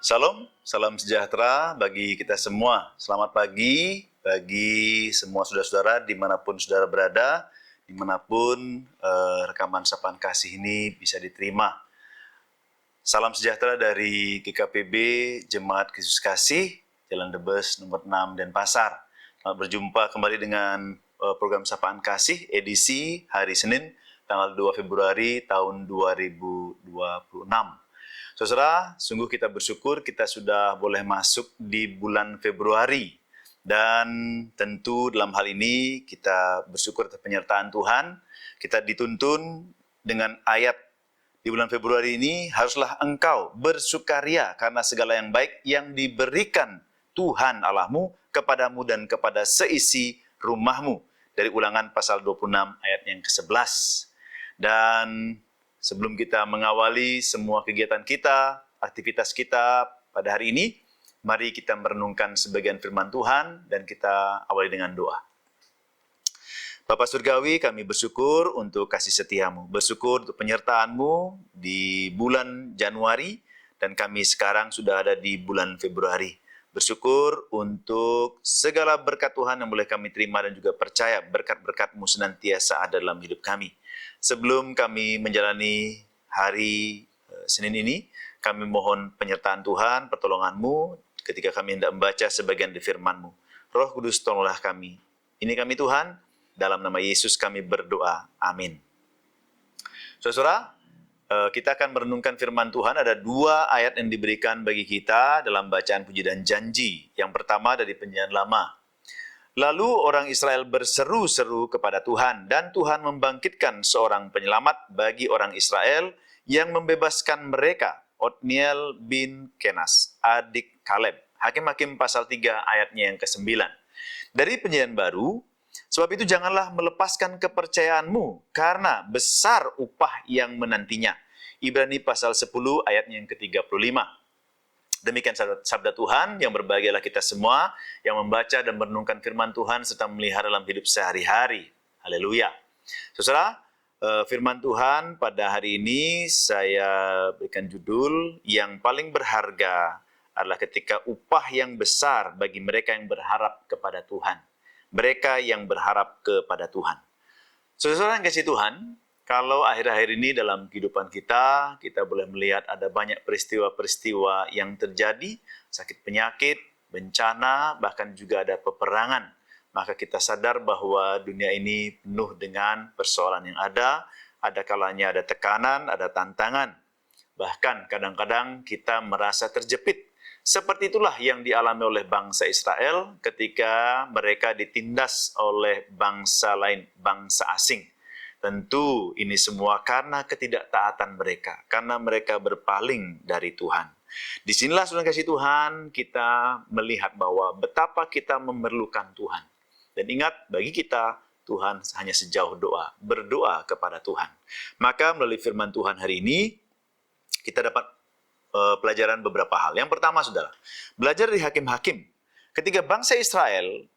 Salam, salam sejahtera bagi kita semua. Selamat pagi bagi semua saudara-saudara dimanapun saudara berada, dimanapun rekaman sapaan kasih ini bisa diterima. Salam sejahtera dari GKPB Jemaat Kristus Kasih, Jalan Debes nomor 6 Denpasar. Selamat berjumpa kembali dengan program sapaan kasih edisi hari Senin tanggal 2 Februari tahun 2026. Saudara, sungguh kita bersyukur kita sudah boleh masuk di bulan Februari. Dan tentu dalam hal ini kita bersyukur atas penyertaan Tuhan. Kita dituntun dengan ayat di bulan Februari ini, haruslah engkau bersukaria karena segala yang baik yang diberikan Tuhan Allahmu kepadamu dan kepada seisi rumahmu. Dari Ulangan pasal 26 ayat yang ke-11. Dan sebelum kita mengawali semua kegiatan kita, aktivitas kita pada hari ini, mari kita merenungkan sebagian firman Tuhan dan kita awali dengan doa. Bapa Surgawi, kami bersyukur untuk kasih setiamu, bersyukur untuk penyertaan-Mu di bulan Januari, dan kami sekarang sudah ada di bulan Februari. Bersyukur untuk segala berkat Tuhan yang boleh kami terima dan juga percaya berkat-berkat-Mu senantiasa ada dalam hidup kami. Sebelum kami menjalani hari Senin ini, kami mohon penyertaan Tuhan, pertolongan-Mu ketika kami hendak membaca sebagian di firman-Mu. Roh Kudus, tolonglah kami. Ini kami Tuhan, dalam nama Yesus kami berdoa. Amin. Saudara, kita akan merenungkan firman Tuhan. Ada 2 ayat yang diberikan bagi kita dalam bacaan puji dan janji. Yang pertama dari Perjanjian Lama. Lalu orang Israel berseru-seru kepada Tuhan, dan Tuhan membangkitkan seorang penyelamat bagi orang Israel yang membebaskan mereka, Otniel bin Kenas, adik Kaleb. Hakim-Hakim pasal 3 ayatnya yang ke-9. Dari Perjanjian Baru, sebab itu janganlah melepaskan kepercayaanmu, karena besar upah yang menantinya. Ibrani pasal 10 ayatnya yang ke-35. Demikian sabda Tuhan, yang berbahagialah kita semua yang membaca dan merenungkan firman Tuhan serta melihara dalam hidup sehari-hari. Haleluya. Saudara, firman Tuhan pada hari ini saya berikan judul yang paling berharga adalah ketika upah yang besar bagi mereka yang berharap kepada Tuhan. Mereka yang berharap kepada Tuhan. Saudara yang kasih Tuhan, kalau akhir-akhir ini dalam kehidupan kita boleh melihat ada banyak peristiwa-peristiwa yang terjadi, sakit penyakit, bencana, bahkan juga ada peperangan. Maka kita sadar bahwa dunia ini penuh dengan persoalan yang ada kalanya ada tekanan, ada tantangan. Bahkan kadang-kadang kita merasa terjepit. Seperti itulah yang dialami oleh bangsa Israel ketika mereka ditindas oleh bangsa lain, bangsa asing. Tentu ini semua karena ketidaktaatan mereka, karena mereka berpaling dari Tuhan. Disinilah saudara kasih Tuhan, kita melihat bahwa betapa kita memerlukan Tuhan. Dan ingat, bagi kita, Tuhan hanya sejauh doa, berdoa kepada Tuhan. Maka melalui firman Tuhan hari ini, kita dapat pelajaran beberapa hal. Yang pertama, saudara, belajar dari Hakim-Hakim. Ketika bangsa Israel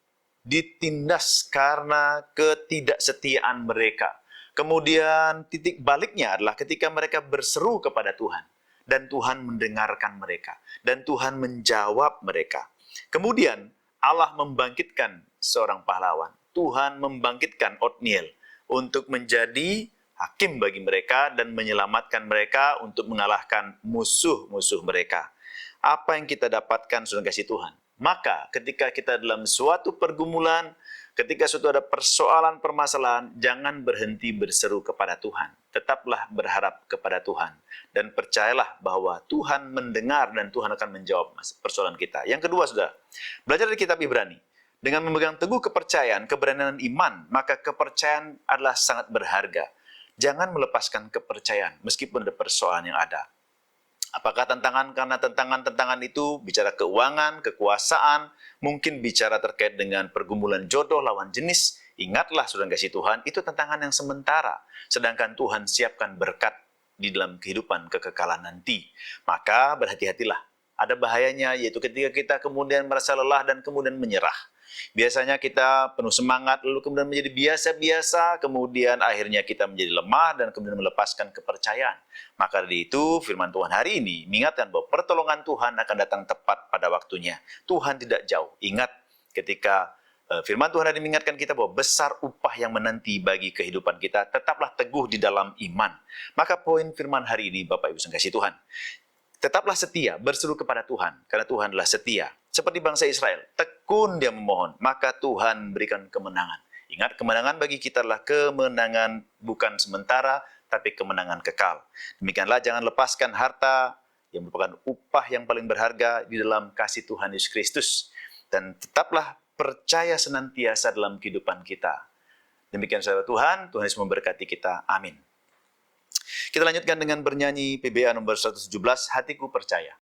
ditindas karena ketidaksetiaan mereka. Kemudian titik baliknya adalah ketika mereka berseru kepada Tuhan. Dan Tuhan mendengarkan mereka. Dan Tuhan menjawab mereka. Kemudian Allah membangkitkan seorang pahlawan. Tuhan membangkitkan Otniel untuk menjadi hakim bagi mereka dan menyelamatkan mereka untuk mengalahkan musuh-musuh mereka. Apa yang kita dapatkan saudara kasih Tuhan? Maka ketika kita dalam suatu pergumulan, ketika suatu ada persoalan permasalahan, jangan berhenti berseru kepada Tuhan. Tetaplah berharap kepada Tuhan. Dan percayalah bahwa Tuhan mendengar dan Tuhan akan menjawab persoalan kita. Yang kedua, saudara, belajar dari kitab Ibrani. Dengan memegang teguh kepercayaan, keberanian iman, maka kepercayaan adalah sangat berharga. Jangan melepaskan kepercayaan meskipun ada persoalan yang ada. Apakah karena tantangan itu bicara keuangan, kekuasaan, mungkin bicara terkait dengan pergumulan jodoh lawan jenis. Ingatlah saudara kasih Tuhan, itu tantangan yang sementara. Sedangkan Tuhan siapkan berkat di dalam kehidupan kekekalan nanti. Maka berhati-hatilah. Ada bahayanya yaitu ketika kita kemudian merasa lelah dan kemudian menyerah. Biasanya kita penuh semangat, lalu kemudian menjadi biasa-biasa, kemudian akhirnya kita menjadi lemah dan kemudian melepaskan kepercayaan. Maka dari itu, firman Tuhan hari ini mengingatkan bahwa pertolongan Tuhan akan datang tepat pada waktunya. Tuhan tidak jauh. Ingat ketika firman Tuhan hari ini mengingatkan kita bahwa besar upah yang menanti bagi kehidupan kita, tetaplah teguh di dalam iman. Maka poin firman hari ini, Bapak Ibu yang kasih Tuhan, tetaplah setia, berseru kepada Tuhan, karena Tuhan adalah setia. Seperti bangsa Israel, tekun dia memohon, maka Tuhan berikan kemenangan. Ingat, kemenangan bagi kita adalah kemenangan bukan sementara, tapi kemenangan kekal. Demikianlah jangan lepaskan harta yang merupakan upah yang paling berharga di dalam kasih Tuhan Yesus Kristus. Dan tetaplah percaya senantiasa dalam kehidupan kita. Demikian saudara Tuhan Yesus memberkati kita. Amin. Kita lanjutkan dengan bernyanyi PBA nomor 117, Hatiku Percaya.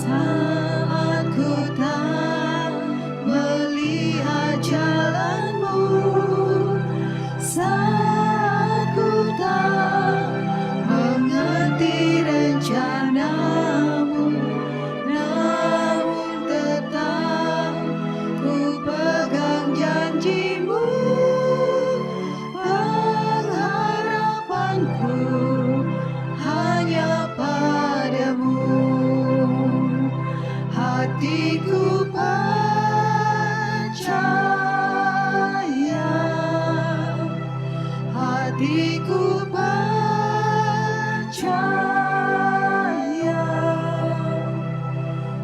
Saat ku tak melihat jalanmu, saat ku tak mengerti rencanamu, namun tetap ku pegang janjimu. Pengharapanku hanya padamu. Hatiku percaya, hatiku percaya,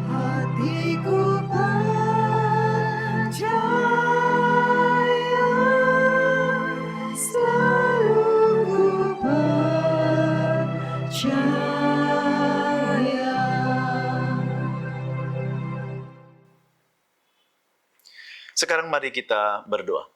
hatiku percaya, selalu ku percaya. Sekarang mari kita berdoa.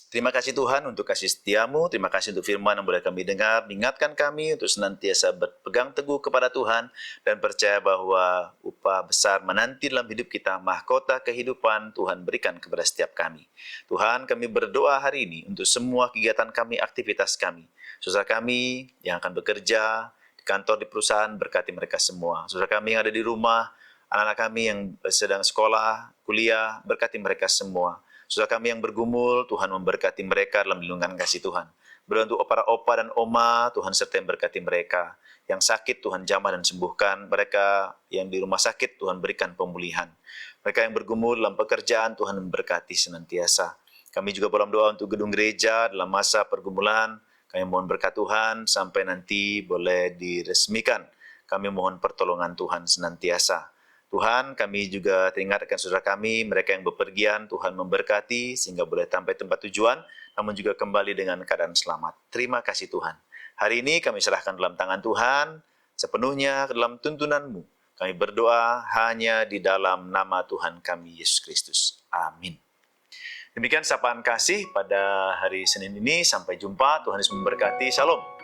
Terima kasih Tuhan untuk kasih setiamu, terima kasih untuk firman yang boleh kami dengar, mengingatkan kami untuk senantiasa berpegang teguh kepada Tuhan, dan percaya bahwa upah besar menanti dalam hidup kita, mahkota kehidupan Tuhan berikan kepada setiap kami. Tuhan, kami berdoa hari ini untuk semua kegiatan kami, aktivitas kami. Saudara kami yang akan bekerja, di kantor, di perusahaan, berkati mereka semua. Saudara kami yang ada di rumah, anak-anak kami yang sedang sekolah, kuliah, berkati mereka semua. Saudara kami yang bergumul, Tuhan memberkati mereka dalam lindungan kasih Tuhan. Berdoa untuk para opa dan oma, Tuhan serta memberkati mereka. Yang sakit, Tuhan jamah dan sembuhkan. Mereka yang di rumah sakit, Tuhan berikan pemulihan. Mereka yang bergumul dalam pekerjaan, Tuhan memberkati senantiasa. Kami juga dalam doa untuk gedung gereja dalam masa pergumulan. Kami mohon berkat Tuhan sampai nanti boleh diresmikan. Kami mohon pertolongan Tuhan senantiasa. Tuhan, kami juga teringatkan saudara kami, mereka yang bepergian, Tuhan memberkati sehingga boleh sampai tempat tujuan, namun juga kembali dengan keadaan selamat. Terima kasih Tuhan. Hari ini kami serahkan dalam tangan Tuhan, sepenuhnya ke dalam tuntunan-Mu. Kami berdoa hanya di dalam nama Tuhan kami, Yesus Kristus. Amin. Demikian sapaan kasih pada hari Senin ini. Sampai jumpa. Tuhan Yesus memberkati. Shalom.